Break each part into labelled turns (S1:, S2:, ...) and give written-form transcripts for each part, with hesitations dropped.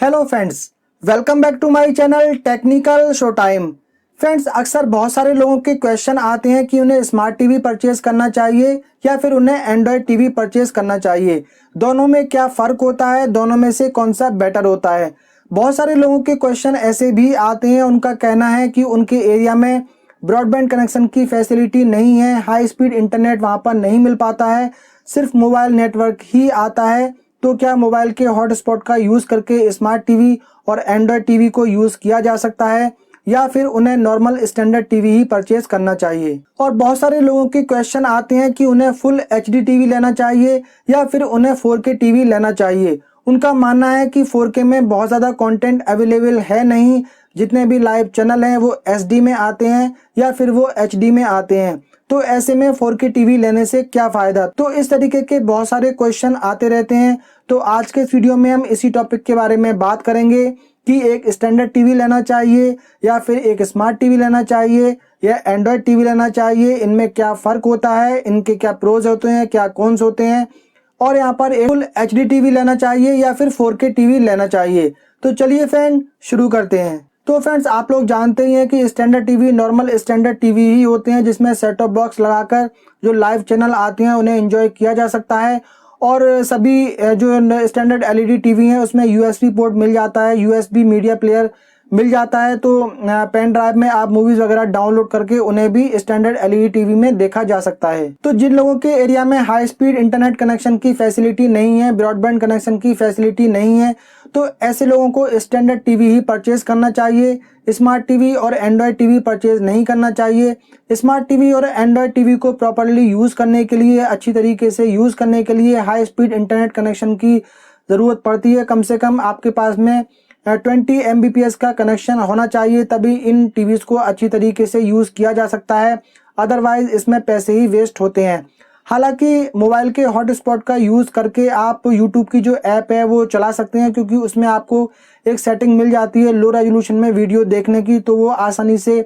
S1: Hello friends, welcome back to my channel technical show time. Friends, अक्सर बहुत सारे लोगों के क्वेश्चन आते हैं कि उन्हें स्मार्ट टीवी परचेज करना चाहिए या फिर उन्हें एंड्रॉयड टीवी परचेज करना चाहिए। दोनों में क्या फ़र्क होता है, दोनों में से कौन सा बेटर होता है। बहुत सारे लोगों के क्वेश्चन ऐसे भी आते हैं, उनका कहना है कि उनके एरिया में ब्रॉडबैंड कनेक्शन की फैसिलिटी नहीं है, हाई स्पीड इंटरनेट वहाँ पर नहीं मिल पाता है, सिर्फ मोबाइल नेटवर्क ही आता है। तो क्या मोबाइल के हॉटस्पॉट का यूज़ करके स्मार्ट टीवी और एंड्रॉयड टीवी को यूज़ किया जा सकता है या फिर उन्हें नॉर्मल स्टैंडर्ड टीवी ही परचेज करना चाहिए। और बहुत सारे लोगों के क्वेश्चन आते हैं कि उन्हें फुल एचडी टीवी लेना चाहिए या फिर उन्हें 4K टीवी लेना चाहिए। उनका मानना है कि 4K में बहुत ज़्यादा कंटेंट अवेलेबल है नहीं, जितने भी लाइव चैनल हैं वो एचडी में आते हैं या फिर वो एचडी में आते हैं। तो ऐसे में 4K टीवी लेने से क्या फ़ायदा। तो इस तरीके के बहुत सारे क्वेश्चन आते रहते हैं। तो आज के इस वीडियो में हम इसी टॉपिक के बारे में बात करेंगे कि एक स्टैंडर्ड टीवी लेना चाहिए या फिर एक स्मार्ट टीवी लेना चाहिए या एंड्रॉयड टीवी लेना चाहिए, इनमें क्या फ़र्क होता है, इनके क्या प्रोज होते हैं, क्या कॉन्स होते हैं, और यहाँ पर एक फुल एचडी टीवी लेना चाहिए या फिर 4K टीवी लेना चाहिए। तो चलिए फ्रेंड, शुरू करते हैं। तो फ्रेंड्स, आप लोग जानते ही हैं कि standard TV normal standard TV ही होते हैं, जिसमें सेट टॉप बॉक्स लगाकर जो लाइव चैनल आते हैं उन्हें एंजॉय किया जा सकता है। और सभी जो स्टैंडर्ड एलईडी टीवी हैं उसमें यूएसबी पोर्ट मिल जाता है, यूएसबी मीडिया प्लेयर मिल जाता है। तो पेन ड्राइव में आप मूवीज़ वगैरह डाउनलोड करके उन्हें भी स्टैंडर्ड एलईडी टीवी में देखा जा सकता है। तो जिन लोगों के एरिया में हाई स्पीड इंटरनेट कनेक्शन की फैसिलिटी नहीं है, ब्रॉडबैंड कनेक्शन की फैसिलिटी नहीं है, तो ऐसे लोगों को स्टैंडर्ड टीवी ही परचेज करना चाहिए। स्मार्ट टीवी और एंड्रॉयड टीवी परचेज नहीं करना चाहिए। स्मार्ट टीवी और एंड्रॉयड टीवी को प्रॉपर्ली यूज़ करने के लिए, अच्छी तरीके से यूज़ करने के लिए हाई स्पीड इंटरनेट कनेक्शन की ज़रूरत पड़ती है। कम से कम आपके पास में 20 Mbps का कनेक्शन होना चाहिए, तभी इन टीवीज़ को अच्छी तरीके से यूज़ किया जा सकता है। अदरवाइज़ इसमें पैसे ही वेस्ट होते हैं। हालांकि मोबाइल के हॉटस्पॉट का यूज़ करके आप यूट्यूब की जो ऐप है वो चला सकते हैं, क्योंकि उसमें आपको एक सेटिंग मिल जाती है लो रेजोल्यूशन में वीडियो देखने की। तो वो आसानी से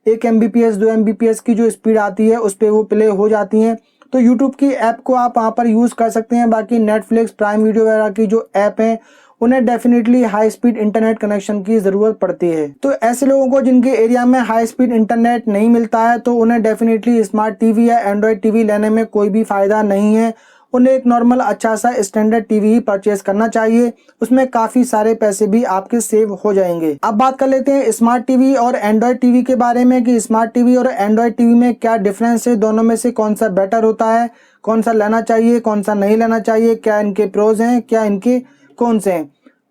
S1: 1 Mbps 2 Mbps की जो स्पीड आती है उस पर वो प्ले हो जाती हैं। तो यूट्यूब की ऐप को आप वहाँ पर यूज़ कर सकते हैं। बाकी नेटफ्लिक्स, प्राइम वीडियो वगैरह की जो ऐप हैं उन्हें definitely high speed internet connection की ज़रूरत पड़ती है। तो ऐसे लोगों को जिनके एरिया में हाई स्पीड इंटरनेट नहीं मिलता है, तो उन्हें डेफिनेटली स्मार्ट टीवी या एंड्रॉयड टीवी लेने में कोई भी फ़ायदा नहीं है। उन्हें एक नॉर्मल अच्छा सा स्टैंडर्ड टीवी ही परचेज करना चाहिए, उसमें काफ़ी सारे पैसे भी आपके सेव हो जाएंगे। अब बात कर लेते हैं स्मार्ट टीवी और एंड्रॉयड टीवी के बारे में कि स्मार्ट टीवी और एंड्रॉयड टीवी में क्या डिफरेंस है, दोनों में से कौन सा बेटर होता है, कौन सा लेना चाहिए, कौन सा नहीं लेना चाहिए, क्या इनके प्रोज हैं, क्या इनके कौन से हैं।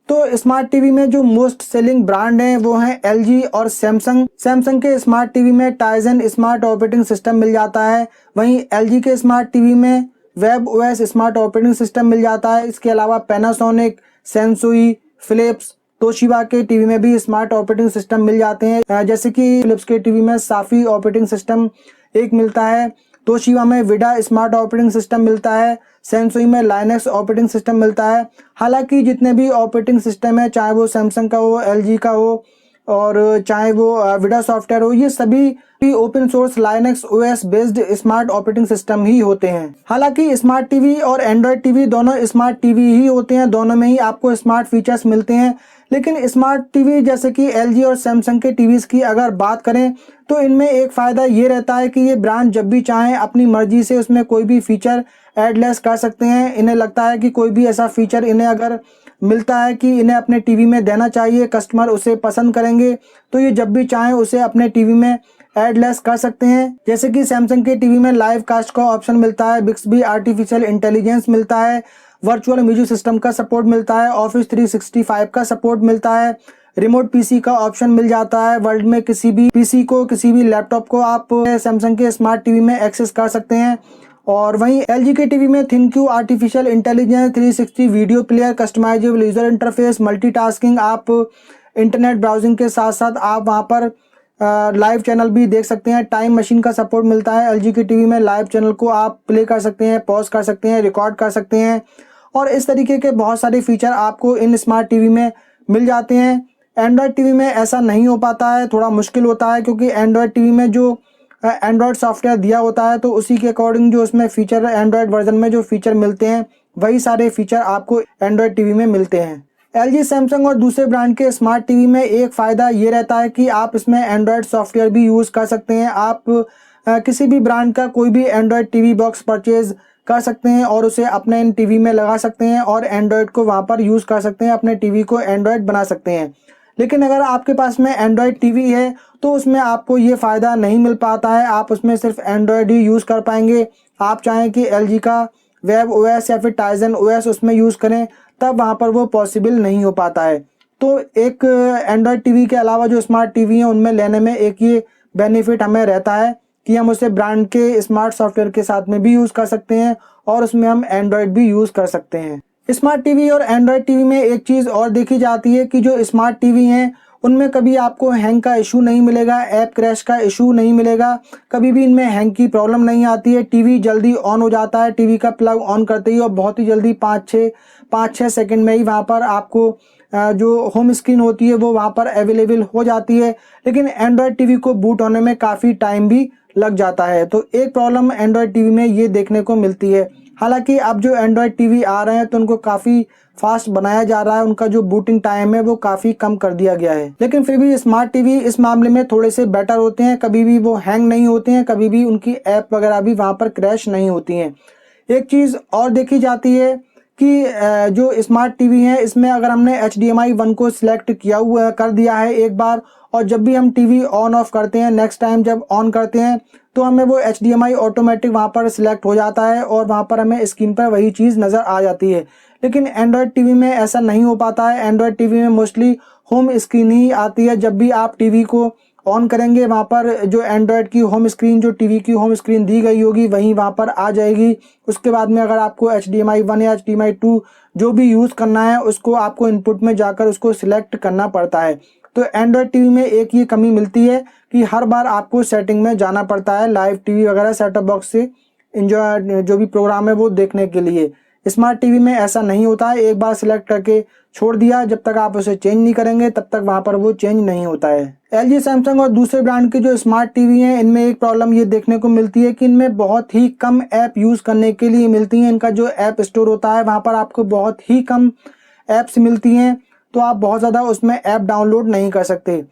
S1: तो स्मार्ट टीवी में जो मोस्ट सेलिंग ब्रांड हैं वो हैं LG और सैमसंग। सैमसंग के स्मार्ट टीवी में टाइजन स्मार्ट ऑपरेटिंग सिस्टम मिल जाता है, वहीं LG के स्मार्ट टीवी में web OS smart operating system मिल जाता है। इसके अलावा पैनासोनिक, सेंसुई, फिलिप्स, तोशिबा के टीवी में भी स्मार्ट ऑपरेटिंग सिस्टम मिल जाते हैं। जैसे कि फिलिप्स के टीवी में साफी ऑपरेटिंग सिस्टम एक मिलता है, तोशिबा में विडा स्मार्ट ऑपरेटिंग सिस्टम मिलता है, सेंसुई में लाइनक्स ऑपरेटिंग सिस्टम मिलता है। हालांकि जितने भी ऑपरेटिंग सिस्टम है, चाहे वो सैमसंग का हो, LG का हो और चाहे वो विडा सॉफ्टवेयर हो, ये सभी open source Linux OS based smart operating system ही होते हैं। हालांकि स्मार्ट टीवी और एंड्रॉयड टीवी दोनों स्मार्ट टीवी ही होते हैं, दोनों में ही आपको स्मार्ट फीचर्स मिलते हैं। लेकिन स्मार्ट टीवी जैसे कि LG और सैमसंग के टीवीज़ की अगर बात करें तो इनमें एक फ़ायदा ये रहता है कि ये ब्रांड जब भी चाहें अपनी मर्जी से उसमें कोई भी फीचर ऐड लेस कर सकते हैं। इन्हें लगता है कि कोई भी ऐसा फीचर इन्हें अगर मिलता है कि इन्हें अपने टीवी में देना चाहिए, कस्टमर उसे पसंद करेंगे, तो ये जब भी चाहें उसे अपने टीवी में ऐड लेस कर सकते हैं। जैसे कि सैमसंग के टीवी में लाइव कास्ट का ऑप्शन मिलता है, बिक्सबी आर्टिफिशियल इंटेलिजेंस मिलता है, वर्चुअल म्यूजिक सिस्टम का सपोर्ट मिलता है, ऑफिस 365 का सपोर्ट मिलता है, रिमोट पीसी का ऑप्शन मिल जाता है। वर्ल्ड में किसी भी पीसी को, किसी भी लैपटॉप को आप सैमसंग के स्मार्ट टीवी में एक्सेस कर सकते हैं। और वहीं LG के टीवी में ThinQ artificial intelligence, 360 video player, customisable user interface, multitasking, आप इंटरनेट ब्राउजिंग के साथ साथ आप वहां पर लाइव चैनल भी देख सकते हैं। टाइम मशीन का सपोर्ट मिलता है। LG के टीवी में लाइव चैनल को आप प्ले कर सकते हैं, पॉज कर सकते हैं, रिकॉर्ड कर सकते हैं, और इस तरीके के बहुत सारे फीचर आपको इन स्मार्ट टीवी में मिल जाते हैं। एंड्रॉयड टीवी में ऐसा नहीं हो पाता है, थोड़ा मुश्किल होता है, क्योंकि एंड्रॉयड टीवी में जो एंड्रॉयड सॉफ्टवेयर दिया होता है तो उसी के अकॉर्डिंग जो उसमें फीचर एंड्रॉयड वर्जन में जो फीचर मिलते हैं वही सारे फीचर आपको एंड्रॉयड टीवी में मिलते हैं। LG, सैमसंग और दूसरे ब्रांड के स्मार्ट टीवी में एक फ़ायदा ये रहता है कि आप इसमें एंड्रॉयड सॉफ्टवेयर भी यूज़ कर सकते हैं। आप किसी भी ब्रांड का कोई भी एंड्रॉयड टीवी बॉक्स परचेज़ कर सकते हैं और उसे अपने इन टीवी में लगा सकते हैं और एंड्रॉयड को वहाँ पर यूज़ कर सकते हैं, अपने टीवी को एंड्रॉयड बना सकते हैं। लेकिन अगर आपके पास में एंड्रॉयड टीवी है तो उसमें आपको ये फ़ायदा नहीं मिल पाता है। आप उसमें सिर्फ एंड्रॉयड ही यूज़ कर पाएंगे। आप चाहें कि LG का वेब OS या फिर टाइजन OS उसमें यूज़ करें, तब वहाँ पर वो पॉसिबल नहीं हो पाता है। तो एक एंड्रॉयड टीवी के अलावा जो स्मार्ट टीवी हैं उनमें लेने में एक ये बेनिफिट हमें रहता है कि हम उसे ब्रांड के स्मार्ट सॉफ्टवेयर के साथ में भी यूज़ कर सकते हैं और उसमें हम एंड्रॉयड भी यूज़ कर सकते हैं। स्मार्ट टीवी और एंड्रॉयड टीवी में एक चीज़ और देखी जाती है कि जो स्मार्ट टीवी हैं उनमें कभी आपको हैंग का इशू नहीं मिलेगा, ऐप क्रैश का इशू नहीं मिलेगा, कभी भी इनमें हैंग की प्रॉब्लम नहीं आती है। टीवी जल्दी ऑन हो जाता है, टीवी का प्लग ऑन करते ही और बहुत ही जल्दी 5-6 सेकंड में ही वहाँ पर आपको जो होम स्क्रीन होती है वो वहाँ पर अवेलेबल हो जाती है। लेकिन एंड्रॉयड टीवी को बूट होने में काफ़ी टाइम भी लग जाता है। तो एक प्रॉब्लम एंड्रॉयड टीवी में ये देखने को मिलती है। हालांकि अब जो एंड्रॉयड टीवी आ रहे हैं तो उनको काफ़ी फास्ट बनाया जा रहा है, उनका जो बूटिंग टाइम है वो काफ़ी कम कर दिया गया है। लेकिन फिर भी स्मार्ट टीवी इस मामले में थोड़े से बेटर होते हैं, कभी भी वो हैंग नहीं होते हैं, कभी भी उनकी ऐप वगैरह भी वहाँ पर क्रैश नहीं होती हैं। एक चीज़ और देखी जाती है कि जो स्मार्ट टीवी है इसमें अगर हमने HDMI 1 को सिलेक्ट किया हुआ कर दिया है एक बार, और जब भी हम टीवी ऑन ऑफ करते हैं नेक्स्ट टाइम जब ऑन करते हैं तो हमें वो HDMI ऑटोमेटिक वहाँ पर सिलेक्ट हो जाता है और वहाँ पर हमें स्क्रीन पर वही चीज़ नज़र आ जाती है। लेकिन एंड्रॉयड टीवी में ऐसा नहीं हो पाता है। एंड्रॉयड टीवी में मोस्टली होम स्क्रीन ही आती है। जब भी आप टीवी को ऑन करेंगे वहाँ पर जो एंड्रॉयड की होम स्क्रीन, जो टीवी की होम स्क्रीन दी गई होगी वहीं वहाँ पर आ जाएगी। उसके बाद में अगर आपको HDMI 1 या HDMI 2 जो भी यूज़ करना है उसको आपको इनपुट में जाकर उसको सिलेक्ट करना पड़ता है। तो एंड्रॉयड टीवी में एक ये कमी मिलती है कि हर बार आपको सेटिंग में जाना पड़ता है लाइव टीवी वगैरह सेटअप बॉक्स से जो भी प्रोग्राम है वो देखने के लिए। स्मार्ट टीवी में ऐसा नहीं होता है, एक बार सिलेक्ट करके छोड़ दिया, जब तक आप उसे चेंज नहीं करेंगे तब तक वहाँ पर वो चेंज नहीं होता है। LG, सैमसंग और दूसरे ब्रांड के जो स्मार्ट टीवी हैं इनमें एक प्रॉब्लम ये देखने को मिलती है कि इनमें बहुत ही कम ऐप यूज़ करने के लिए मिलती हैं। इनका जो ऐप स्टोर होता है वहाँ पर आपको बहुत ही कम ऐप्स मिलती हैं, तो आप बहुत ज़्यादा उसमें ऐप डाउनलोड नहीं कर सकते।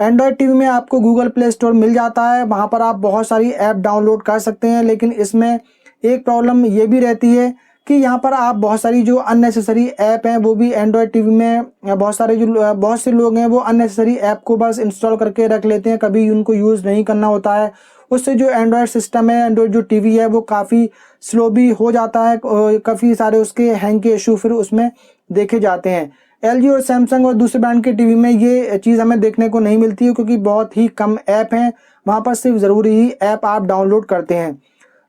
S1: एंड्रॉयड टीवी में आपको गूगल प्ले स्टोर मिल जाता है, वहाँ पर आप बहुत सारी ऐप डाउनलोड कर सकते हैं। लेकिन इसमें एक प्रॉब्लम ये भी रहती है कि यहाँ पर आप बहुत सारी जो अननेसेसरी ऐप हैं वो भी एंड्रॉयड टीवी में बहुत से लोग हैं वो अननेसेसरी ऐप को बस इंस्टॉल करके रख लेते हैं, कभी उनको यूज़ नहीं करना होता है। उससे जो एंड्रॉयड सिस्टम है, एंड्रॉयड जो टीवी है वो काफ़ी स्लो भी हो जाता है, काफ़ी सारे उसके हैंग के इशू फिर उसमें देखे जाते हैं। LG और सैमसंग और दूसरे ब्रांड के टीवी में ये चीज़ हमें देखने को नहीं मिलती है क्योंकि बहुत ही कम ऐप हैं, वहाँ पर सिर्फ ज़रूरी ही ऐप आप डाउनलोड करते हैं।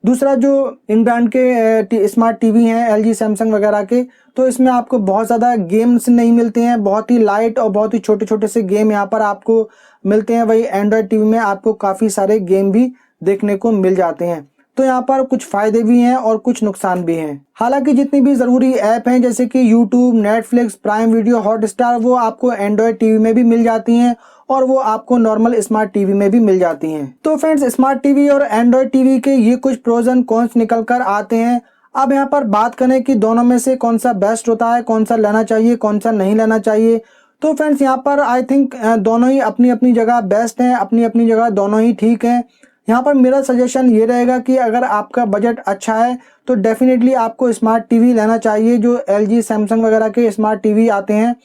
S1: दूसरा जो इन ब्रांड के स्मार्ट टीवी हैं LG, सैमसंग वगैरह के, तो इसमें आपको बहुत ज़्यादा गेम्स नहीं मिलते हैं, बहुत ही लाइट और बहुत ही छोटे छोटे से गेम यहाँ पर आपको मिलते हैं। वही एंड्रॉयड टीवी में आपको काफ़ी सारे गेम भी देखने को मिल जाते हैं। तो यहाँ पर कुछ फ़ायदे भी हैं और कुछ नुकसान भी हैं। हालांकि जितनी भी ज़रूरी ऐप हैं जैसे कि YouTube, Netflix, prime video, Hotstar, वो आपको एंड्रॉयड टीवी में भी मिल जाती हैं और वो आपको नॉर्मल स्मार्ट टीवी में भी मिल जाती हैं। तो फ्रेंड्स, स्मार्ट टीवी और एंड्रॉयड टीवी के ये कुछ प्रोज एंड कॉन्स निकल कर आते हैं। अब यहाँ पर बात करें कि दोनों में से कौन सा बेस्ट होता है, कौन सा लेना चाहिए, कौन सा नहीं लेना चाहिए। तो फ्रेंड्स, यहाँ पर आई थिंक दोनों ही अपनी अपनी जगह बेस्ट हैं, अपनी अपनी जगह दोनों ही ठीक हैं। यहाँ पर मेरा सजेशन ये रहेगा कि अगर आपका बजट अच्छा है तो डेफिनेटली आपको स्मार्ट टीवी लेना चाहिए। जो LG, सैमसंग वगैरह के स्मार्ट टीवी आते हैं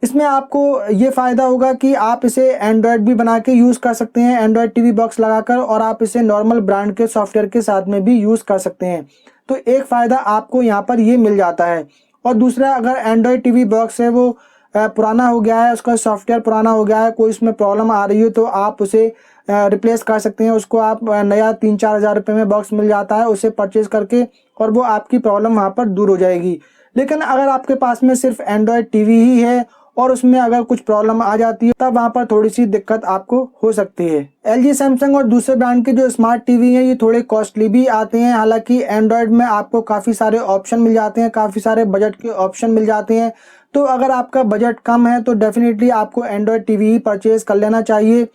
S1: इसमें आपको ये फ़ायदा होगा कि आप इसे एंड्रॉयड भी बना के यूज़ कर सकते हैं, एंड्रॉयड टीवी बॉक्स लगाकर, और आप इसे नॉर्मल ब्रांड के सॉफ्टवेयर के साथ में भी यूज़ कर सकते हैं। तो एक फ़ायदा आपको यहाँ पर ये मिल जाता है। और दूसरा, अगर एंड्रॉयड टीवी बॉक्स है वो पुराना हो गया है, उसका सॉफ्टवेयर पुराना हो गया है, कोई उसमें प्रॉब्लम आ रही है तो आप उसे रिप्लेस कर सकते हैं। उसको आप नया 3-4 हज़ार रुपये में बॉक्स मिल जाता है, उसे परचेज़ करके, और वो आपकी प्रॉब्लम वहाँ पर दूर हो जाएगी। लेकिन अगर आपके पास में सिर्फ एंड्रॉयड टीवी ही है और उसमें अगर कुछ प्रॉब्लम आ जाती है तब वहाँ पर थोड़ी सी दिक्कत आपको हो सकती है। LG, सैमसंग और दूसरे ब्रांड के जो स्मार्ट टीवी हैं ये थोड़े कॉस्टली भी आते हैं। हालांकि एंड्रॉयड में आपको काफ़ी सारे ऑप्शन मिल जाते हैं, काफ़ी सारे बजट के ऑप्शन मिल जाते हैं। तो अगर आपका बजट कम है तो डेफिनेटली आपको एंड्रॉयड टीवी ही परचेज़ कर लेना चाहिए।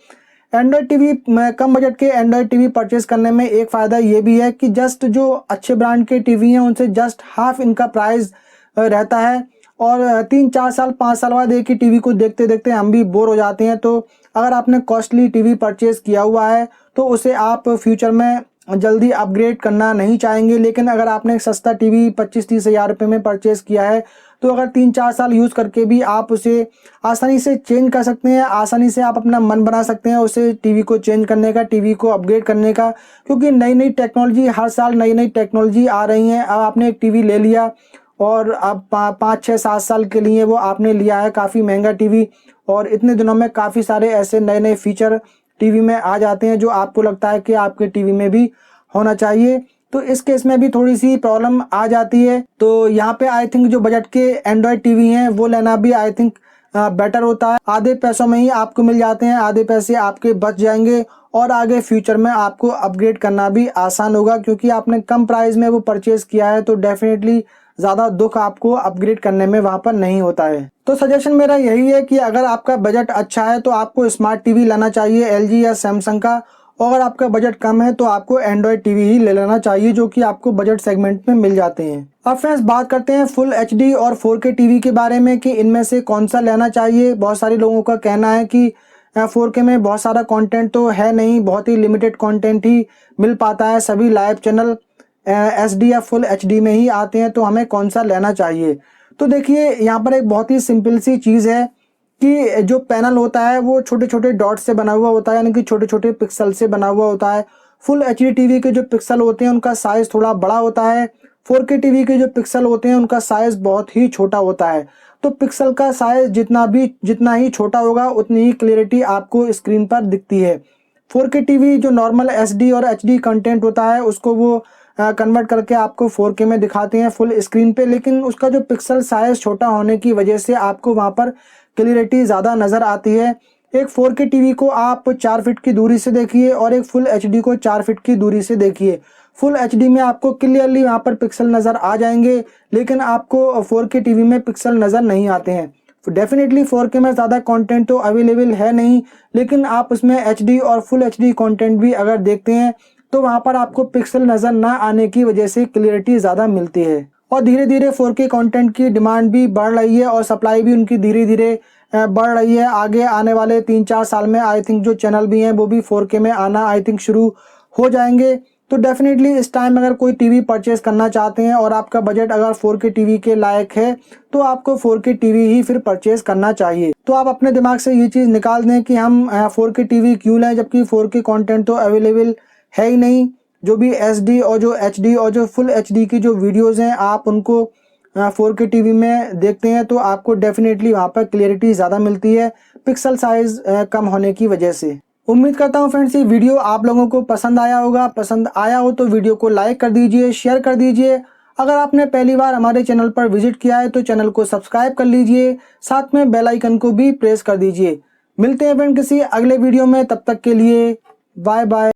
S1: एंड्रॉयड टीवी में, कम बजट के एंड्रॉयड टीवी परचेज़ करने में एक फ़ायदा ये भी है कि जस्ट जो अच्छे ब्रांड के टीवी हैं उनसे जस्ट हाफ इनका प्राइस रहता है। और 3-4 साल 5 साल बाद एक ही टीवी को देखते देखते हम भी बोर हो जाते हैं। तो अगर आपने कॉस्टली टीवी परचेज़ किया हुआ है तो उसे आप फ्यूचर में जल्दी अपग्रेड करना नहीं चाहेंगे। लेकिन अगर आपने एक सस्ता टीवी 25-30 हज़ार रुपये में परचेज़ किया है तो अगर 3-4 साल यूज़ करके भी आप उसे आसानी से चेंज कर सकते हैं, आसानी से आप अपना मन बना सकते हैं उसे टीवी को चेंज करने का, टीवी को अपग्रेड करने का। क्योंकि नई नई टेक्नोलॉजी, हर साल नई नई टेक्नोलॉजी आ रही हैं। अब आपने एक टीवी ले लिया और अब 5-6-7 साल के लिए वो आपने लिया है काफ़ी महंगा टीवी, और इतने दिनों में काफ़ी सारे ऐसे नए नए फीचर टीवी में आ जाते हैं जो आपको लगता है कि आपके टीवी में भी होना चाहिए। तो इस केस में भी थोड़ी सी प्रॉब्लम आ जाती है। तो यहाँ पे आई थिंक जो बजट के एंड्रॉयड टीवी हैं वो लेना भी आई थिंक बेटर होता है। आधे पैसों में ही आपको मिल जाते हैं, आधे पैसे आपके बच जाएंगे और आगे फ्यूचर में आपको अपग्रेड करना भी आसान होगा, क्योंकि आपने कम प्राइस में वो परचेज किया है तो डेफिनेटली ज़्यादा दुख आपको अपग्रेड करने में वहाँ पर नहीं होता है। तो सजेशन मेरा यही है कि अगर आपका बजट अच्छा है तो आपको स्मार्ट टीवी लेना चाहिए एलजी या सैमसंग का, और अगर आपका बजट कम है तो आपको एंड्रॉयड टीवी ही ले लेना चाहिए जो कि आपको बजट सेगमेंट में मिल जाते हैं। अब फ्रेंड्स बात करते हैं फुल एचडी और 4K टीवी के बारे में कि इनमें से कौन सा लेना चाहिए। बहुत सारे लोगों का कहना है कि 4K में बहुत सारा कंटेंट तो है नहीं, बहुत ही लिमिटेड कंटेंट ही मिल पाता है, सभी लाइव चैनल एचडी या फुल एचडी में ही आते हैं, तो हमें कौन सा लेना चाहिए। तो देखिए यहाँ पर एक बहुत ही सिंपल सी चीज़ है कि जो पैनल होता है वो छोटे छोटे डॉट से बना हुआ होता है, यानी कि छोटे छोटे पिक्सल से बना हुआ होता है। फुल एचडी टीवी के जो पिक्सल होते हैं उनका साइज़ थोड़ा बड़ा होता है, 4K टीवी के जो पिक्सल होते हैं उनका साइज़ बहुत ही छोटा होता है। तो पिक्सल का साइज़ जितना ही छोटा होगा उतनी ही क्लियरिटी आपको स्क्रीन पर दिखती है। 4K टीवी जो नॉर्मल एचडी और एचडी कंटेंट होता है उसको वो कन्वर्ट करके आपको 4K में दिखाते हैं फुल स्क्रीन पे, लेकिन उसका जो पिक्सल साइज़ छोटा होने की वजह से आपको वहाँ पर क्लियरिटी ज़्यादा नज़र आती है। एक 4K टीवी को आप 4 फीट की दूरी से देखिए और एक फुल एचडी को 4 फीट की दूरी से देखिए। फुल एचडी में आपको क्लियरली वहाँ पर पिक्सल नज़र आ जाएंगे, लेकिन आपको 4K टीवी में पिक्सल नज़र नहीं आते हैं। डेफिनेटली 4K में ज़्यादा कंटेंट तो अवेलेबल है नहीं, लेकिन आप उसमें एचडी और फुल एचडी कंटेंट भी अगर देखते हैं तो वहाँ पर आपको पिक्सल नज़र ना आने की वजह से क्लियरिटी ज़्यादा मिलती है। और धीरे धीरे 4K कंटेंट की डिमांड भी बढ़ रही है और सप्लाई भी उनकी धीरे धीरे बढ़ रही है। आगे आने वाले 3-4 साल में आई थिंक जो चैनल भी हैं वो भी 4K में आना आई थिंक शुरू हो जाएंगे। तो डेफिनेटली इस टाइम अगर कोई टीवी परचेज करना चाहते हैं और आपका बजट अगर 4K टीवी के लायक है तो आपको 4K टीवी ही फिर परचेज करना चाहिए। तो आप अपने दिमाग से ये चीज़ निकाल दें कि हम 4K टीवी क्यों लें, जबकि 4K कंटेंट तो अवेलेबल है ही नहीं। जो भी एचडी और जो एचडी और जो फुल एचडी की जो वीडियोज़ हैं आप उनको 4K टीवी में देखते हैं तो आपको डेफिनेटली वहाँ पर क्लियरिटी ज़्यादा मिलती है पिक्सल साइज़ कम होने की वजह से। उम्मीद करता हूँ फ्रेंड्स ये वीडियो आप लोगों को पसंद आया होगा। पसंद आया हो तो वीडियो को लाइक कर दीजिए, शेयर कर दीजिए। अगर आपने पहली बार हमारे चैनल पर विजिट किया है तो चैनल को सब्सक्राइब कर लीजिए, साथ में बेल आइकन को भी प्रेस कर दीजिए। मिलते हैं फ्रेंड किसी अगले वीडियो में, तब तक के लिए बाय बाय।